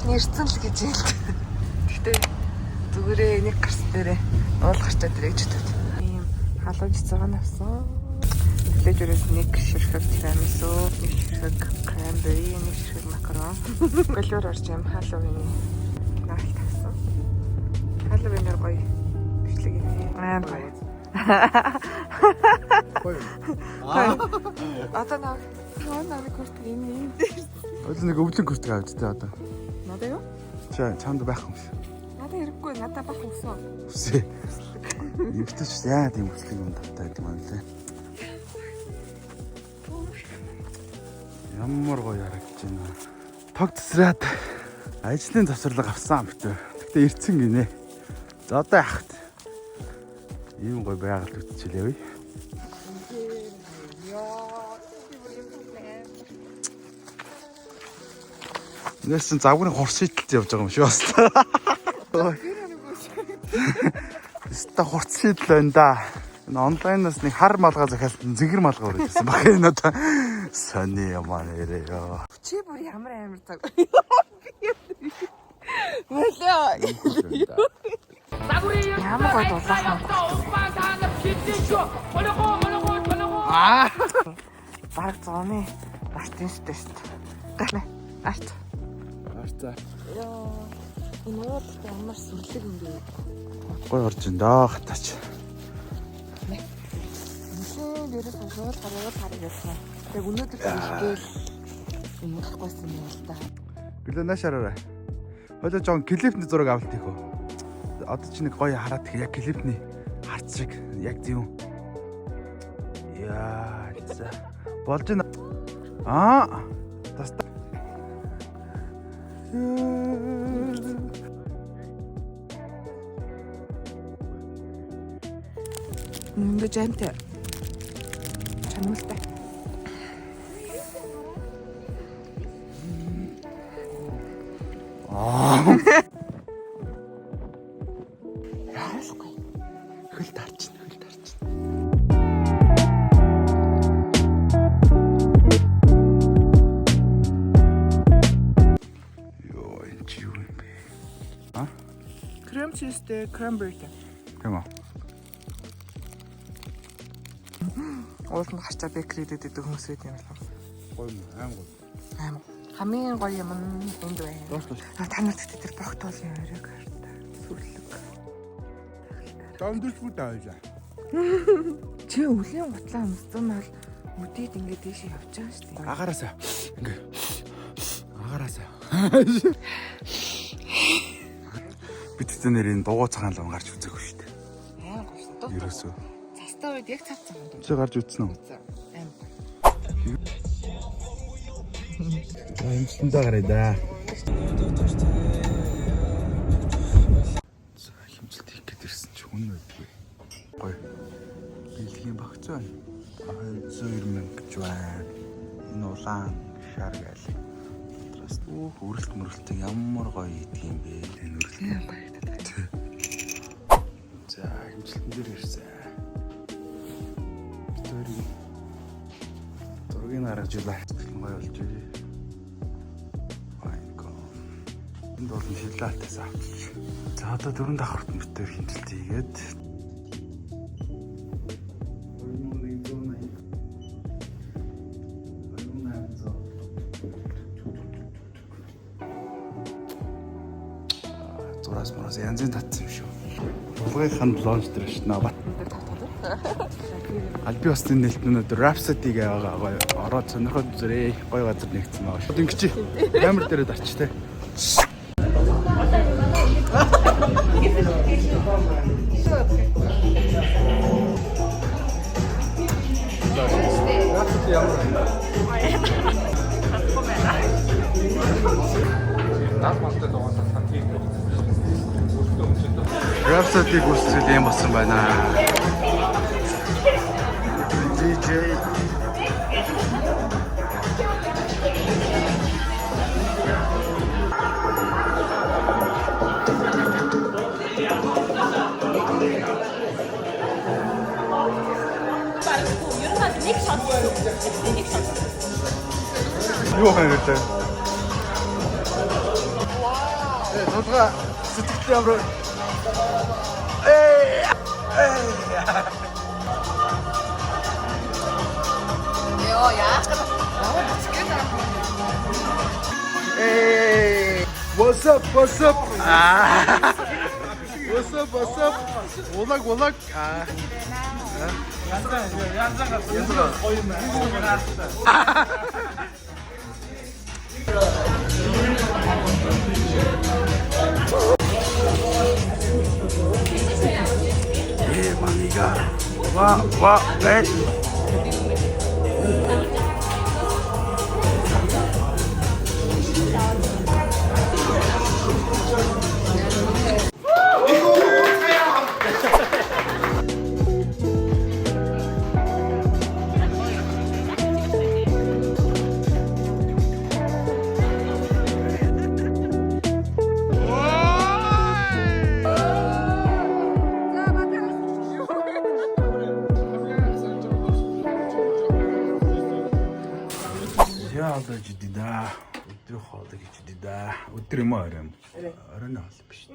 нэрцэн л гэж юм. Гэтэ зүгээрээ нэг гарс дээрээ уул гарчаад ирэх гэж бодод. Ийм халууж цагаан авсан. Флэжерээс нэг ширхэг тирамису, нэг ширхэг кренбери, нэг ширхэг макарон. Голоор орж юм халууны наалт авсан. Халуунаар гоё бичлэг юм. Аа гоё. Одоо нэг хүрт юм. Одоо нэг өвлөн хүртэг авд тэ одоо. Надаа юу? Чамд байх юм шиг. Надаа хэрэггүй, надаа бах өсөө. Үсээ. Эвтэйч яа тийм бүслэг юм тавтай гэдэг юм лээ. Ямар гоё харагдаж байна. Тог тесрээд ажлын завсарлага авсан битүү. Тэгтээ ирцэн гинэ. За одоо яахт. Ийм гоё байгаль үтчихлээ вэ? Нэсэн загварын хорс шийдэлт явж байгаа юм шүү бас. Өстө хорс шийдэл байна да. Энэ онлайнаас нэг хар малгай захиалсан зэгэр малгай өрөөжсэн баг энэ одоо сони ямаа нэрээ ёо. Чи бүр ямар амар цаг. Мөлөө. Ямар гоё дулаахан. Бараг зооны артист тест. Гэнэ. Арт. Артаа. Яа. Энэ уул ямар сүрлэг юм бэ? Гой орж ин даа хатаач. Мөсөн дээрээс уул гараад байсан. Тэг өнөөдөр хэлгээл юм болохгүйсэн юм л да. Гэлээ наашаараа. Хойлоо жоон клипний зураг авалт их үү. Одоо чи нэг гоё хараад яг клипний харц шиг яг тийм. Яа, за. Болж байна. Аа. Таста. Ингээд жамтай. Чамтай. Яахгүй. Хөл тарчин. Йоо, энэ чи юу юм бэ? А? Крем чизтэй, кренбери. Тийм үү? Ууланд гарчаа бекри дэдэг хүмүүс байт юм байна. Гоё юм, аймаг. Аймаг. Хамгийн гоё юм энд байна. Доош. Та нарт тэр богтоолын өрөөг хартай. Сүрлэг. Дандурч бүдэ аажаа. Чи өвлийн гутлаа өмссөн бол үдээд ингээд дэше явж байгаа шүү дээ. Агараасаа. Ингээ. Агараасаа. Бидтэй нэрийн дугуй цагаан лам гарч үзээгүй шүү дээ. Аа гоё шүү дээ. Ерөөсөө. Цастаа үед яг цав цагаан дуу. Чи гарч үзсэн үү? Аим. За юмсандаа гараа да. За хэмжилт хийх гээд ирсэн чи хүн байдгүй. Гоё. Бэлгийн багц байна. 200,000 гэж байна. Энэ улаан шар гээл. Дотроос үрэлт мөрөлтөг ямар гоё идэх юм бэ? Энэ үрэлт гоё гэдэг. За хэмжилтэн дээр ирсэн. Зургийг харагч улаа. Гоё болж байна. Энд бол шилаатаас авчих. За одоо 4 давхарт мөртөөр хэмжилт хийгээд зураас моноос янзын татсан юм шүү. Булгын блонж дээр ш нь бат. Алби бас энэ нэлтнүүд Rhapsody гээ ороод сонирхоод зүрээ гоё газар нэгдсэн байгаа шүү. Ингэч камер дээрээ дарч те. Rhapsody гүрсэл юм болсон байна. DJ юу хангатай? Улга сэтгэл ямар Йоо яах вэ? Hey, what's up? What's up? What's up? Улаг. Maniga. Wa, Яалаа жидida. Өдрөө хоолой гэж жидida. Өдөр юм орой юм. Оройн хоол биш.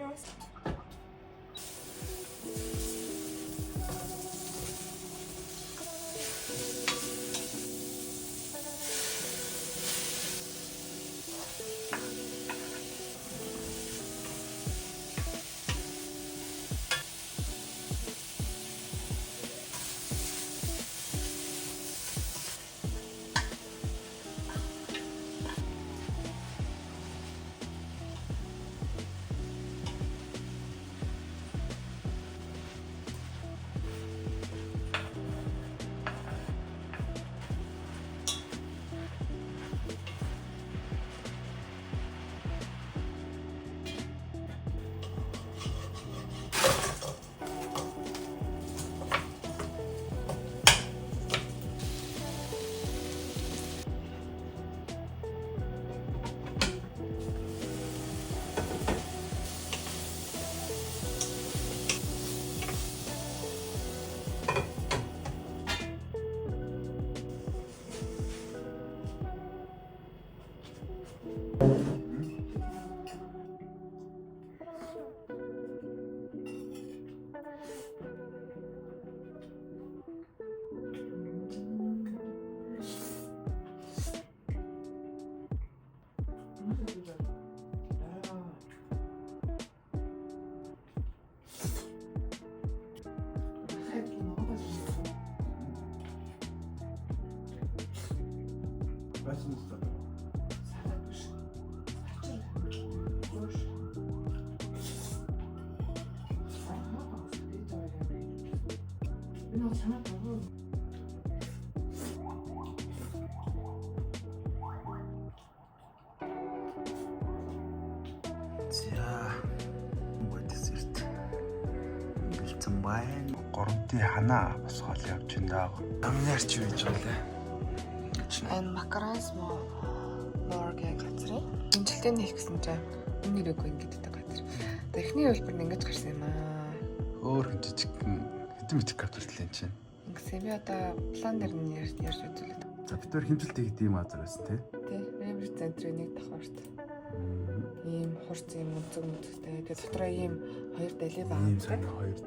За мөдөсөрт бэлдсэн байна. Горомтын ханаа босгол явж энэ дааг. Амнаарч байж байгаа лээ. Энэ макаронс моргийн газрын имжилтэн хийх гэсэн чинь үнэрээгүй ингэдэг газар. Техникийн хэлбэр нь ингэж гарсан юм аа. Өөр хүн жижиг хэдэн метр квадрат чинь. Ингэсэн би одоо план дээр нь ярьж үзүүлээд. За бид төр хэмжилт хийдэг юм азар байсан тий. Тий, мембер центрийн нэг давхарт. Ийм хурц юм үнцгтэй. Тэгээ дотроо ийм хоёр далий байгаа. Ийм сайн хоёр.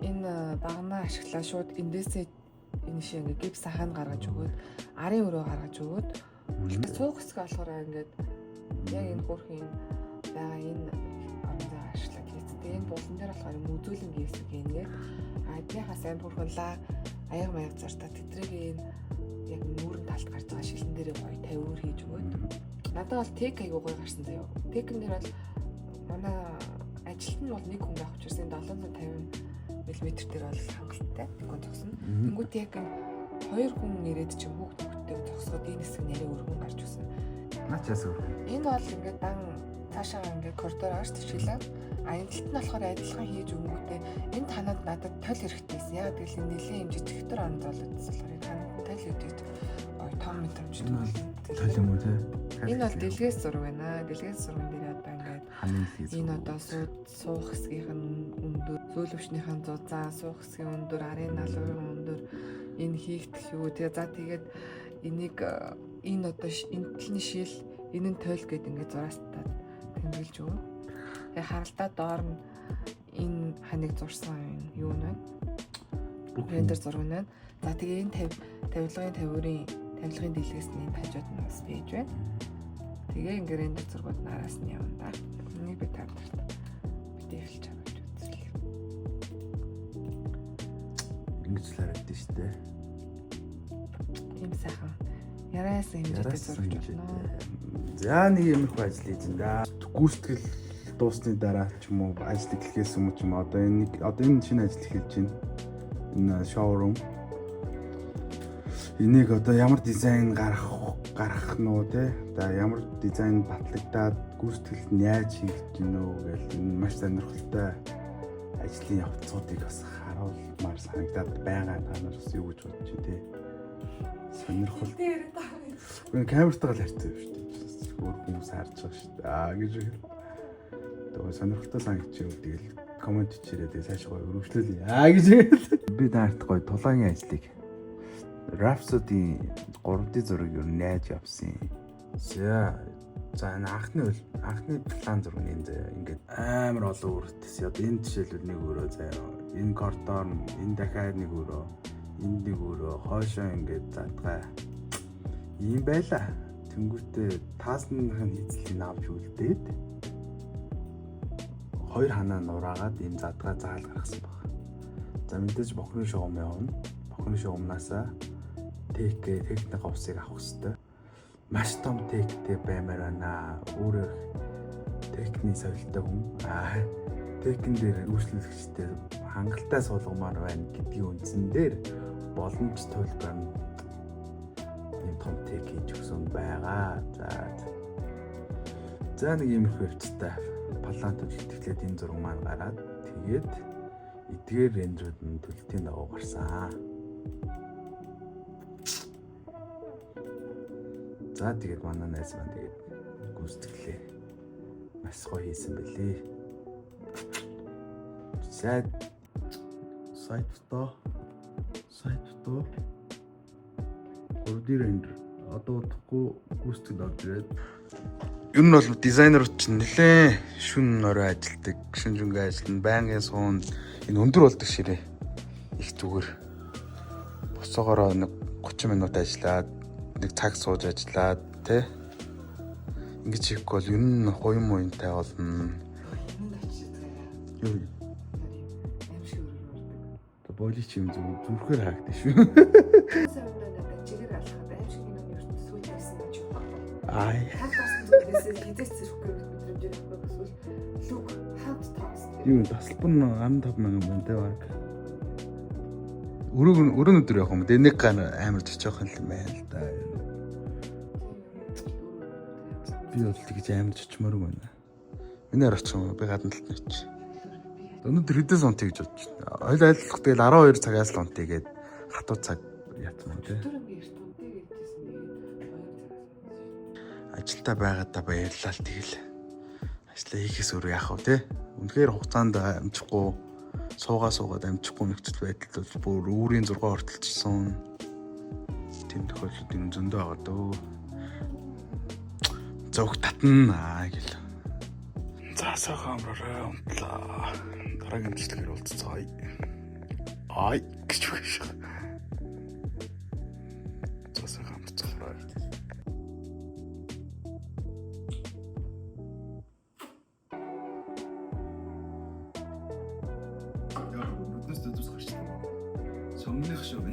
Энэ багнаа ашиглаа шууд эндээсээ энэ шиг ингээ гипс хаана гаргаж өгөөд арын өрөө гаргаж өгөөд суух хэсэг болохоор ингээд яг энэ хөрхийн байгаа энэ амдаа ашиглаад хийцтэй. Энэ булан дээр болохоор мүзүүлэн гисэг ингээд адныхаа сайн хөрхөнлаа аяг маяг зартаа тэтрэг энэ яг нүүрэн талд гарч байгаа шилэн дээрээ гоё тавиур хийж өгөөд надад бол тек айгуу гоё гарсан заяа. Текэн дээр бол манай ажилт нь бол нэг хүн байх учраас 750 мм дээр бол хангалттай. Тэгвэл зогсно. Тэнгүүт яг хоёр хүн ирээд ч хүүхд хүүхдтэй зогсоход энэ хэсэг нэрээ өргөн гарч ирсэн. Наачаас өргөн. Энэ бол ингээд дан цаашаа ингээд коридор ааш төвчлээ. Аянталт нь болохоор адилхан хийж өгөнгүүтээ энэ танад надад тол хэрэгтэйсэн. Яг тэгэл энэ нэлээд юм жижигтэр онд болоодсэн болохоор танад тол өгдөг. Ой том мэдрэмжтэй бол тол юм уу те? Энэ бол дэлгээс зураг байна. Дэлгээс зурган дээр одоо ингээд энэ одоо суух хэсгийнх нь өндөр, зөөлөвчнийх нь зузаан, суух хэсгийн өндөр, арын налуурын өндөр энэ хийгдэх юу. Тэгээ за тэгээд энийг энэ одоо энэ талны шил, энэ нь тойл гэдэг ингээд зураастаад тэмдэглэж өгөө. Тэгээ харалтаа доор нь энэ ханыг зурсан юу нэ? Рендер зураг нэ. За тэгээ энэ тавилгын тавилгын дэлгээс нь энэ хажууд нь бас байж байна. Тэгээ ингээ рендер зургууд нараас нь явна да. Энийг би тавьдаг. Би хэлж байгаа гэж үзлээ. Ингэж л харагдсан шүү дээ. Ийм сайхан. Яраасан хэмжээтэй зурж байна. За нэг юмрх ажил хийж энэ. Гүйцэтгэл дуусны дараа ч юм уу ажил эхлэхээс өмнө ч юм одоо энэ шинэ ажил эхэлж байна. Энэ шоурум. Энийг одоо ямар дизайн гарах нь уу те. За ямар дизайн батлагдаад гүйцэтгэлд нь яаж хийгдэж гинөө гэл энэ маш сонирхолтой ажлын явцуудыг бас харуулмаар санагдаад байгаа. Та нар бас юу гэж бодож байна те. Сонирхолтой. Камертайгаа л харьцаа шүү дээ. Өөр хүмүүс харж байгаа шүү дээ. Гэж тэгээ сонирхолтой санагдчихв. Тэгэл комент хийрээ тэгээ цааш гоё өргөжлүүлээ. Гэж би наарт гоё тулаагийн ажлыг Rhapsody 3D зураг юу найж явсан. За анхны план зураг нь ингээд амар олон үүрэгтэйс. Одоо энэ жишээлбэл нэг өрөө заяа. Энэ коридор, энэ дахиад нэг өрөө, энэ нэг өрөө, хоошоо ингээд задгаа. Ийм байла. Тэнгүүтээ таасны эзлийг авч үлдээд хоёр ханаа нураагаад ийм задгаа заал гаргасан баг. За мэдээж бохны шугам явна. Бохны шугамнасаа техник авсыг авах хэрэгтэй. Маш том техтэй баймаар байна. Өөрөө техникийн соёлтой хүн. Техникэн дээр үйлчлүүлэгчтэй хангалттай суулгамаар байна гэдгийн үндсэн дээр боломж төлбөр нь ийм том тех хийж өгсөн байгаа. За нэг юм их хөвцтэй палант төлөвлөлт энэ зураг маань гараад тэгээд эдгээр рендерүүд нь төлөлтийн дагуу гарсан. За тэгээд манай найз маань тэгээд гүйцэтгэлээ маш гоё хийсэн бэлээ. Сайт фото 3D рендер одоо удахгүй гүйцэтгэл орж ирээд ер нь бол дизайнерууд чинь нэлээ шүн орой ажилдаг, шүн жингээ ажиллана, байнгын суун энэ өндөр болдог ширээ их зүгээр. Босоогоороо нэг 30 минут ажиллаад нэг цаг сууж ажиллаад тий. Ингэж хийхгүй бол ер нь хуйн муйнтай болно. Юу болич юм зүрхээр хаагдсан шүү. Чигээр алхаад аим шиг юм ертөнд сүүл байсан гэж байна. Ай. Хадаас хизээс зэрэхгүй мэдрэмж өгөх эсвэл лүг хад таас. Юу тасалбар нь 15,000 байна те баг. Өрөө өдөр явах юм. Нэг ган амар чичоох юм байна л да. Би бол тэгж амар чичмөр юм байна. Миний очих юм. Би гадна талд нь очив. Өнөөдөр хэдэн сунт гэж бодож байна. Ойл айлах тэгэл 12 цагаас л унтъя гээд хатуу цаг ятмаа тий. Ажилдаа байгаадаа баярлалаа л тэгэл. Ажлаа хийхээс өөр яах вэ тий. Үнэхээр хугацаанд амжихгүй суугаад амжихгүй нөхцөл байдал бол бүр өөрийн зургаа ортолцсон. Тийм тохиолдлууд энэ зөндөө байгаа дөө. Зөвх татна гэл. За сайхан амраарай унтлаа. Дараагийн бичлэгээр уулзцаая. Ай гэж үгш. За сайхан амрацгаая. Яа, нүднээс дэвс гарч байна. Сомных шүү.